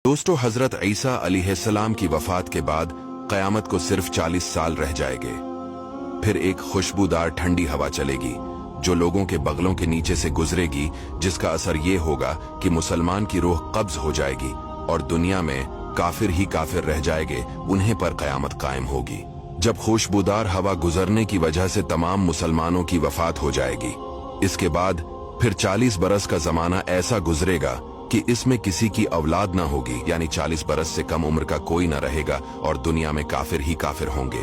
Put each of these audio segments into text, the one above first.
दोस्तों, हजरत ईसा अलैहिस्सलाम की वफात के बाद क़यामत को सिर्फ 40 साल रह जाएंगे। फिर एक खुशबूदार ठंडी हवा चलेगी जो लोगों के बगलों के नीचे से गुजरेगी, जिसका असर ये होगा कि मुसलमान की रूह कब्ज हो जाएगी और दुनिया में काफिर ही काफिर रह जाएंगे, उन्हें पर क़यामत कायम होगी। जब खुशबूदार हवा गुजरने की वजह से तमाम मुसलमानों की वफात हो जाएगी, इसके बाद फिर 40 बरस का जमाना ऐसा गुजरेगा कि इसमें किसी की औलाद ना होगी, यानी 40 बरस से कम उम्र का कोई ना रहेगा और दुनिया में काफिर ही काफिर होंगे।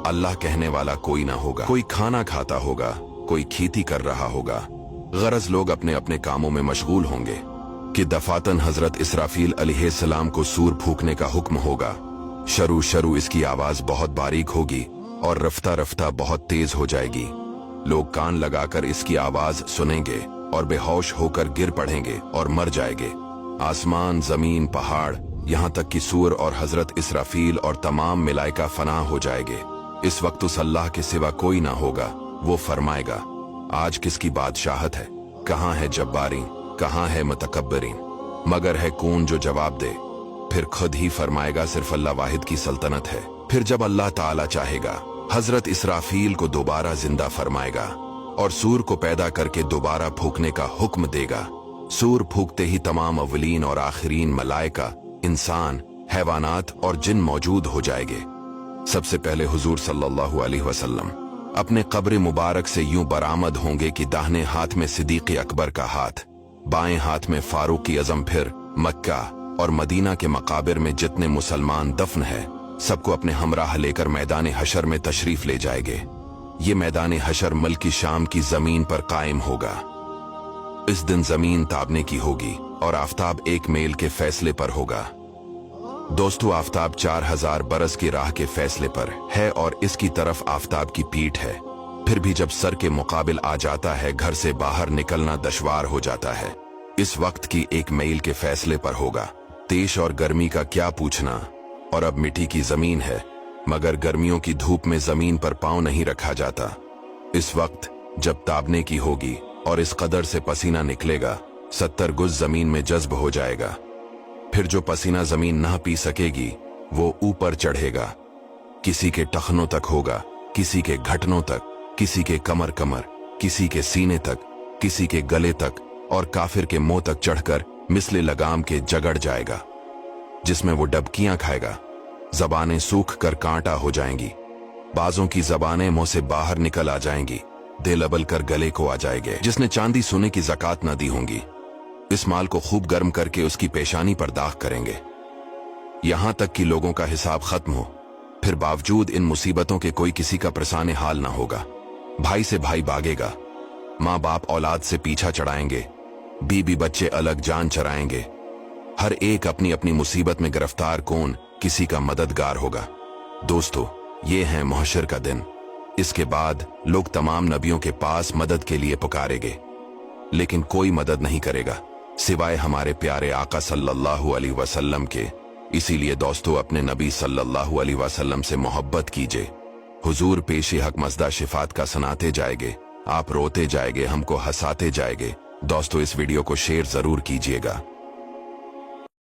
अल्लाह कहने वाला कोई ना होगा। कोई खाना खाता होगा, कोई खेती कर रहा होगा, गरज लोग अपने अपने कामों में मशगूल होंगे कि दफातन हजरत इसराफील अलैहिस्सलाम को सूर फूकने का हुक्म होगा। शरू शरू इसकी आवाज बहुत बारीक होगी और रफ्ता रफ्ता बहुत तेज हो जाएगी। लोग कान लगाकर इसकी आवाज सुनेंगे और बेहोश होकर गिर पड़ेंगे और मर जाएंगे। आसमान, जमीन, पहाड़, यहाँ तक कि सूर और हजरत इसराफील और तमाम मलाइका फना हो जाएंगे। इस वक्त उस अल्लाह के सिवा कोई ना होगा। वो फरमाएगा, आज किसकी बादशाहत है? कहाँ है जब्बारीन, कहाँ है मुतकब्बरीन? मगर है कौन जो जवाब दे? फिर खुद ही फरमाएगा, सिर्फ अल्लाह वाहिद की सल्तनत है। फिर जब अल्लाह ताला चाहेगा, हजरत इसराफील को दोबारा जिंदा फरमाएगा और सूर को पैदा करके दोबारा फूकने का हुक्म देगा। सूर फूकते ही तमाम अव्वलीन और आखिरीन मलाइका, इंसान, हैवानात और जिन मौजूद हो जाएंगे। सबसे पहले हुजूर सल्लल्लाहु अलैहि वसल्लम अपने कब्र मुबारक से यूं बरामद होंगे कि दाहिने हाथ में सिद्दीक़ अकबर का हाथ, बाएं हाथ में फारूक आज़म। फिर मक्का और मदीना के मकाबिर में जितने मुसलमान दफन है, सबको अपने हमराह लेकर मैदान हशर में तशरीफ ले जाएंगे। ये मैदान हशर मुल्क शाम की जमीन पर कायम होगा। इस दिन जमीन ताबने की होगी और आफताब एक मेल के फैसले पर होगा। दोस्तों, आफताब 4000 बरस की राह के फैसले पर है और इसकी तरफ आफताब की पीठ है। फिर भी जब सर के मुकाबिल आ जाता है, घर से बाहर निकलना दुश्वार हो जाता है। इस वक्त की एक मील के फैसले पर होगा। तेज और गर्मी का क्या पूछना। और अब मिट्टी की जमीन है, मगर गर्मियों की धूप में जमीन पर पांव नहीं रखा जाता। इस वक्त जब ताबने की होगी और इस कदर से पसीना निकलेगा, 70 गुज जमीन में जज्ब हो जाएगा। फिर जो पसीना जमीन ना पी सकेगी, वो ऊपर चढ़ेगा। किसी के टखनों तक होगा, किसी के घटनों तक, किसी के कमर कमर, किसी के सीने तक, किसी के गले तक और काफिर के मुंह तक चढ़कर मिसले लगाम के जगड़ जाएगा, जिसमें वो डबकियां खाएगा। जबानें सूख कर कांटा हो जाएंगी, बाजों की जबानें मुंह से बाहर निकल आ जाएंगी, दिल अबल कर गले को आ जाएंगे। जिसने चांदी सोने की ज़कात न दी होंगी, इस माल को खूब गर्म करके उसकी पेशानी पर दाग करेंगे, यहां तक कि लोगों का हिसाब खत्म हो। फिर बावजूद इन मुसीबतों के कोई किसी का परेशान हाल ना होगा। भाई से भाई भागेगा, माँ बाप औलाद से पीछा चढ़ाएंगे, बीबी बच्चे अलग जान चराएंगे। हर एक अपनी अपनी मुसीबत में गिरफ्तार, कौन किसी का मददगार होगा। दोस्तों, ये है महशर का दिन। इसके बाद लोग तमाम नबियों के पास मदद के लिए पुकारेंगे, लेकिन कोई मदद नहीं करेगा सिवाय हमारे प्यारे आका सल्लल्लाहु अलैहि वसल्लम के। इसीलिए दोस्तों, अपने नबी सल्लल्लाहु अलैहि वसल्लम से मोहब्बत कीजिए। हुजूर पेशे हक मज़दा शिफात का सुनाते जाएंगे, आप रोते जाएंगे, हमको हंसाते जाएंगे। दोस्तों, इस वीडियो को शेयर जरूर कीजिएगा।